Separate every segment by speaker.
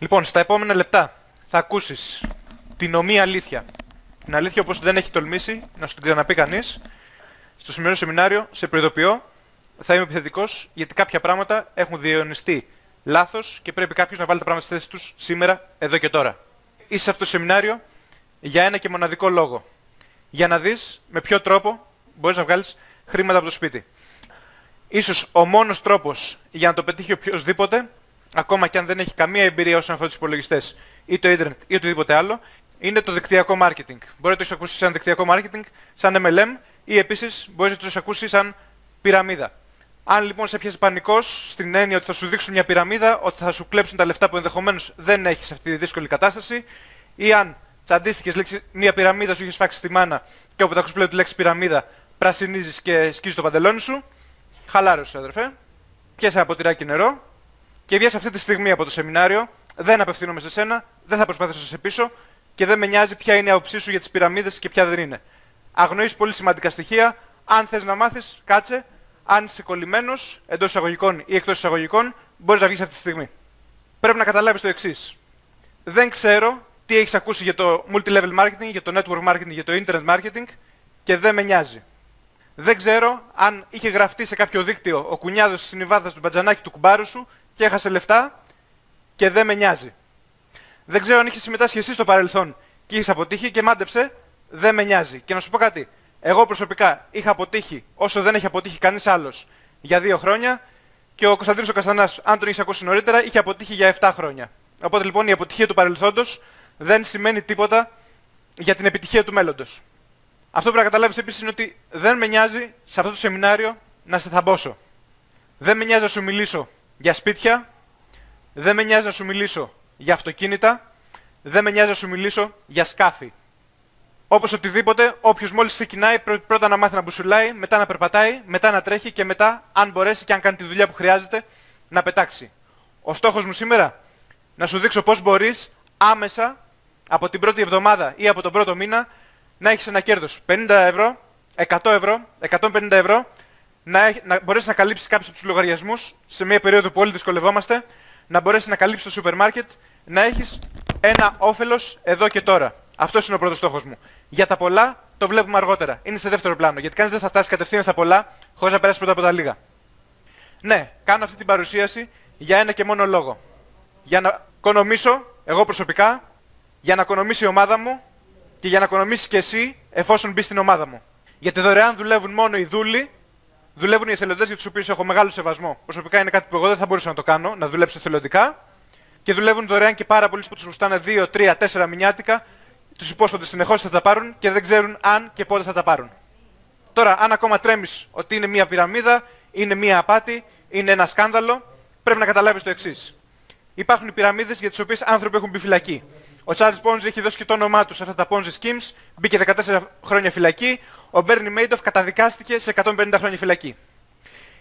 Speaker 1: Λοιπόν, στα επόμενα λεπτά θα ακούσεις την ομοία αλήθεια. Την αλήθεια όπως δεν έχει τολμήσει να σου την ξαναπεί κανείς. Στο σημερινό σεμινάριο σε προειδοποιώ, θα είμαι επιθετικός γιατί κάποια πράγματα έχουν διαιωνιστεί λάθος και πρέπει κάποιος να βάλει τα πράγματα στη θέση τους σήμερα, εδώ και τώρα. Είσαι σε αυτό το σεμινάριο για ένα και μοναδικό λόγο. Για να δεις με ποιο τρόπο μπορείς να βγάλεις χρήματα από το σπίτι. Ίσως ο μόνος τρόπος για να το πετύχει οποιοσδήποτε, ακόμα και αν δεν έχει καμία εμπειρία όσον αφορά τους υπολογιστές ή το ίντερνετ ή οτιδήποτε άλλο, είναι το δικτυακό marketing. Μπορεί να το έχεις ακούσει σαν δικτυακό marketing, σαν MLM ή επίσης μπορείς να το έχεις ακούσει σαν πυραμίδα. Αν λοιπόν σε πιάσει πανικός στην έννοια ότι θα σου δείξουν μια πυραμίδα, ότι θα σου κλέψουν τα λεφτά που ενδεχομένως δεν έχεις σε αυτή τη δύσκολη κατάσταση, ή αν τσαντίστηκες μια πυραμίδα, σου είχες φάξει στη μάνα και όποτε ακούς πλέον τη λέξη πυραμίδα, πρασινίζεις και σκίζεις το παντελόνι σου, χαλάρωσε αδερφέ, πιάσε ένα ποτηράκι νερό και βγες αυτή τη στιγμή από το σεμινάριο. Δεν απευθύνομαι σε σένα, δεν θα προσπαθήσω να σε πείσω και δεν με νοιάζει ποια είναι η άποψή σου για τις πυραμίδες και ποια δεν είναι. Αγνοείς πολύ σημαντικά στοιχεία. Αν θες να μάθεις, κάτσε. Αν είσαι κολλημένος, εντός εισαγωγικών ή εκτός εισαγωγικών, μπορείς να βγεις αυτή τη στιγμή. Πρέπει να καταλάβεις το εξής. Δεν ξέρω τι έχεις ακούσει για το multi-level marketing, για το network marketing, για το internet marketing και δεν με νοιάζει. Δεν ξέρω αν είχε γραφτεί σε κάποιο δίκτυο ο κουνιάδος της συνυβάδας του μπατζανάκι του κουμπάρου σου και έχασε λεφτά και δεν με νοιάζει. Δεν ξέρω αν είχες συμμετάσχει εσύ στο παρελθόν και είχες αποτύχει και μάντεψε, δεν με νοιάζει. Και να σου πω κάτι. Εγώ προσωπικά είχα αποτύχει όσο δεν έχει αποτύχει κανείς άλλος για 2 χρόνια και ο Κωνσταντίνος ο Καστανάς, αν τον είχες ακούσει νωρίτερα, είχε αποτύχει για 7 χρόνια. Οπότε λοιπόν η αποτυχία του παρελθόντος δεν σημαίνει τίποτα για την επιτυχία του μέλλοντος. Αυτό που πρέπει να καταλάβεις επίσης είναι ότι δεν με νοιάζει σε αυτό το σεμινάριο να σε θαμπόσω. Δεν με νοιάζει να σου μιλήσω για σπίτια, δεν με νοιάζει να σου μιλήσω για αυτοκίνητα, δεν με νοιάζει να σου μιλήσω για σκάφη. Όπως οτιδήποτε, όποιος μόλις ξεκινάει πρώτα να μάθει να μπουσουλάει, μετά να περπατάει, μετά να τρέχει και μετά, αν μπορέσει και αν κάνει τη δουλειά που χρειάζεται, να πετάξει. Ο στόχος μου σήμερα, να σου δείξω πώς μπορείς άμεσα, από την πρώτη εβδομάδα ή από τον πρώτο μήνα, να έχεις ένα κέρδος 50 ευρώ, 100 ευρώ, 150 ευρώ, να μπορέσεις να καλύψεις κάποιους από τους λογαριασμούς σε μια περίοδο που όλοι δυσκολευόμαστε, να μπορέσεις να καλύψεις το σούπερ μάρκετ, να έχεις ένα όφελος εδώ και τώρα. Αυτός είναι ο πρώτος στόχος μου. Για τα πολλά το βλέπουμε αργότερα. Είναι σε δεύτερο πλάνο. Γιατί κανείς δεν θα φτάσει κατευθείαν στα πολλά χωρίς να περάσει πρώτα από τα λίγα. Ναι, κάνω αυτή την παρουσίαση για ένα και μόνο λόγο. Για να οικονομήσω, εγώ προσωπικά, για να οικονομήσει η ομάδα μου και για να οικονομήσεις και εσύ εφόσον μπεις στην ομάδα μου. Γιατί δωρεάν δουλεύουν μόνο οι δούλοι, δουλεύουν οι εθελοντές για τους οποίους έχω μεγάλο σεβασμό. Προσωπικά είναι κάτι που εγώ δεν θα μπορούσα να το κάνω, να δουλέψω εθελοντικά. Και δουλεύουν δωρεάν και πάρα πολλοί που τους χρωστάνε 2, 3, 4 μηνιάτικα. Τους υπόσχονται συνεχώς θα τα πάρουν και δεν ξέρουν αν και πότε θα τα πάρουν. Τώρα, αν ακόμα τρέμεις ότι είναι μια πυραμίδα, είναι μια απάτη, είναι ένα σκάνδαλο, πρέπει να καταλάβεις το εξής. Υπάρχουν οι πυραμίδες για τις οποίες άνθρωποι έχουν μπει φυλακή. Ο Charles Ponzi έχει δώσει και το όνομά του σε αυτά τα Ponzi schemes, μπήκε 14 χρόνια φυλακή. Ο Bernie Madoff καταδικάστηκε σε 150 χρόνια φυλακή.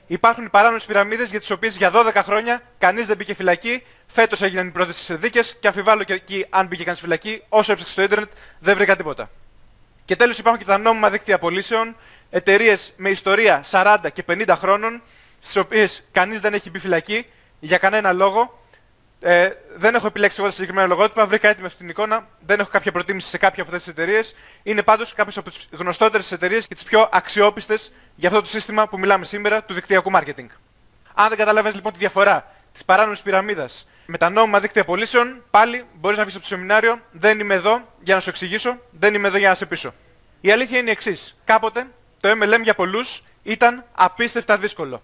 Speaker 1: Υπάρχουν οι παράνομες πυραμίδες για τις οποίες για 12 χρόνια κανείς δεν μπήκε φυλακή. Φέτος έγιναν οι πρώτες δίκες και αμφιβάλλω και εκεί αν μπήκε κανείς φυλακή. Όσο έψαξε στο ίντερνετ δεν βρήκα τίποτα. Και τέλος υπάρχουν και τα νόμιμα δίκτυα πωλήσεων, εταιρείες με ιστορία 40 και 50 χρόνων, στις οποίες κανείς δεν έχει μπει φυλακή για κανένα λόγο. Δεν έχω επιλέξει εγώ τα συγκεκριμένα λογότυπα, βρήκα έτοιμη αυτή την εικόνα, δεν έχω κάποια προτίμηση σε κάποια από αυτές τις εταιρείες. Είναι πάντως κάποιες από τις γνωστότερες εταιρείες και τις πιο αξιόπιστες για αυτό το σύστημα που μιλάμε σήμερα του δικτυακού marketing. Αν δεν καταλαβαίνεις λοιπόν τη διαφορά της παράνομης πυραμίδας με τα νόμιμα δίκτυα πωλήσεων, πάλι μπορείς να βγεις από το σεμινάριο, δεν είμαι εδώ για να σου εξηγήσω, δεν είμαι εδώ για να σε πείσω. Η αλήθεια είναι η εξής. Κάποτε το MLM για πολλούς ήταν απίστευτα δύσκολο.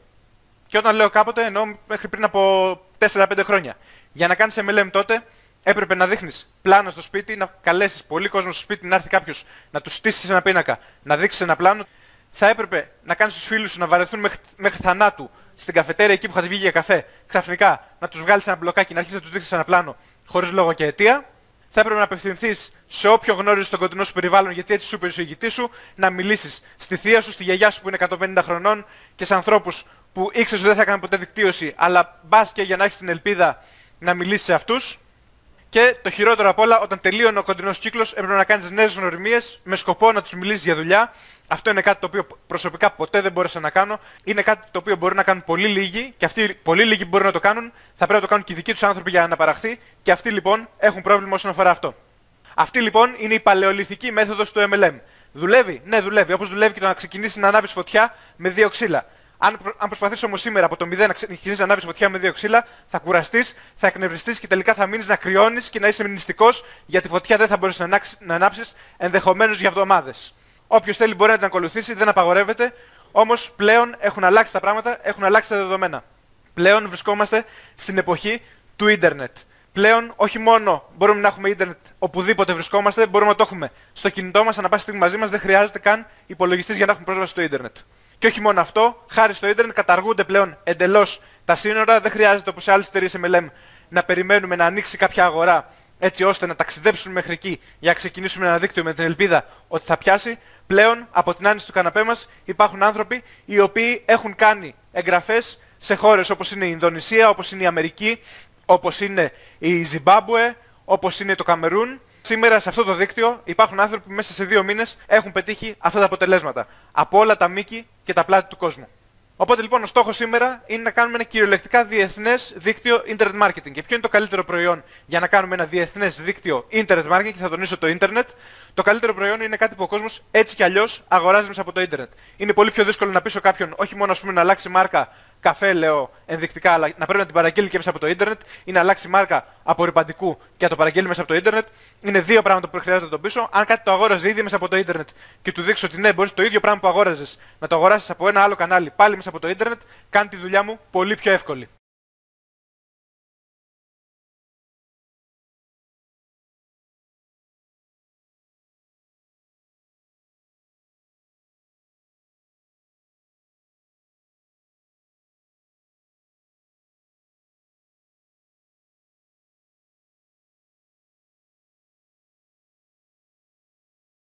Speaker 1: Και όταν λέω κάποτε εννοώ μέχρι πριν από 4-5 χρόνια. Για να κάνεις MLM τότε έπρεπε να δείχνεις πλάνο στο σπίτι, να καλέσεις πολύ κόσμο στο σπίτι, να έρθει κάποιος να τους στήσεις ένα πίνακα, να δείξεις ένα πλάνο. Θα έπρεπε να κάνεις τους φίλους σου να βαρεθούν μέχρι θανάτου στην καφετέρια εκεί που είχατε βγει για καφέ, ξαφνικά να τους βγάλεις ένα μπλοκάκι, να αρχίσεις να τους δείξεις ένα πλάνο χωρίς λόγο και αιτία. Θα έπρεπε να απευθυνθείς σε όποιο γνώριζες στο κοντινό σου περιβάλλον, γιατί έτσι σου είπε ο εισηγητής σου, να μιλήσεις στη θεία σου, στη γιαγιά σου που είναι 150 χρονών και σε ανθρώπους που ήξερες ότι δεν θα κάνουν ποτέ δικτύωση, αλλά μπας και για να έχεις την ελπίδα να μιλήσεις σε αυτούς. Και το χειρότερο απ' όλα, όταν τελείωνε ο κοντινός κύκλος, έπρεπε να κάνεις νέες γνωριμίες με σκοπό να τους μιλήσεις για δουλειά Αυτό είναι κάτι το οποίο προσωπικά ποτέ δεν μπόρεσα να κάνω. Είναι κάτι το οποίο μπορεί να κάνουν πολύ λίγοι και αυτοί πολύ λίγοι που μπορούν να το κάνουν θα πρέπει να το κάνουν και οι δικοί τους άνθρωποι για να αναπαραχθεί και αυτοί λοιπόν έχουν πρόβλημα όσον αφορά αυτό. Αυτή λοιπόν είναι η παλαιολιθική μέθοδος του MLM. Δουλεύει? Ναι, δουλεύει. Όπως δουλεύει και το να ξεκινήσει να ανάβεις φωτιά με 2 ξύλα. Αν προσπαθείς όμως σήμερα από το 0 να ξεκινήσεις να ανάβεις φωτιά με 2 ξύλα, θα κουραστείς, θα εκνευριστείς και τελικά θα μείνεις να κρυώνεις και να είσαι νηστικός γιατί τη φωτιά δεν θα μπορείς να ανάψεις ενδεχομένως για εβδομάδες. Όποιος θέλει μπορεί να την ακολουθήσει, δεν απαγορεύεται, όμως πλέον έχουν αλλάξει τα πράγματα, έχουν αλλάξει τα δεδομένα. Πλέον βρισκόμαστε στην εποχή του ίντερνετ. Πλέον όχι μόνο μπορούμε να έχουμε ίντερνετ οπουδήποτε βρισκόμαστε, μπορούμε να το έχουμε στο κινητό μας, ανά πάση στιγμή μαζί μας, δεν χρειάζεται καν υπολογιστής για να έχουμε πρόσβαση στο ίντερνετ. Και όχι μόνο αυτό, χάρη στο ίντερνετ καταργούνται πλέον εντελώς τα σύνορα, δεν χρειάζεται όπως σε άλλες εταιρείες MLM να περιμένουμε να ανοίξει κάποια αγορά έτσι ώστε να ταξιδέψουμε μέχρι εκεί για να ξεκινήσουμε ένα δίκτυο με την ελπίδα ότι θα πιάσει. Πλέον από την άνοιξη του καναπέ μας υπάρχουν άνθρωποι οι οποίοι έχουν κάνει εγγραφές σε χώρες όπως είναι η Ινδονησία, όπως είναι η Αμερική, όπως είναι η Ζιμπάμπουε, όπως είναι το Καμερούν. Σήμερα σε αυτό το δίκτυο υπάρχουν άνθρωποι που μέσα σε 2 μήνες έχουν πετύχει αυτά τα αποτελέσματα από όλα τα μήκη και τα πλάτη του κόσμου. Οπότε λοιπόν ο στόχος σήμερα είναι να κάνουμε ένα κυριολεκτικά διεθνές δίκτυο Internet Marketing. Και ποιο είναι το καλύτερο προϊόν για να κάνουμε ένα διεθνές δίκτυο Internet Marketing, και θα τονίσω το Internet. Το καλύτερο προϊόν είναι κάτι που ο κόσμος έτσι κι αλλιώς αγοράζει μέσα από το Internet. Είναι πολύ πιο δύσκολο να πείσω κάποιον όχι μόνο ας πούμε, να αλλάξει μάρκα καφέ, λέω ενδεικτικά, αλλά να πρέπει να την παραγγείλει και μέσα από το Ίντερνετ, ή να αλλάξει μάρκα απορριπαντικού και να το παραγγείλει μέσα από το Ίντερνετ. Είναι 2 πράγματα που χρειάζεται να τον πείσω. Αν κάτι το αγόραζε ήδη μέσα από το Ίντερνετ και του δείξω ότι ναι, μπορείς το ίδιο πράγμα που αγόραζες να το αγοράσεις από ένα άλλο κανάλι πάλι μέσα από το Ίντερνετ, κάνει τη δουλειά μου πολύ πιο εύκολη.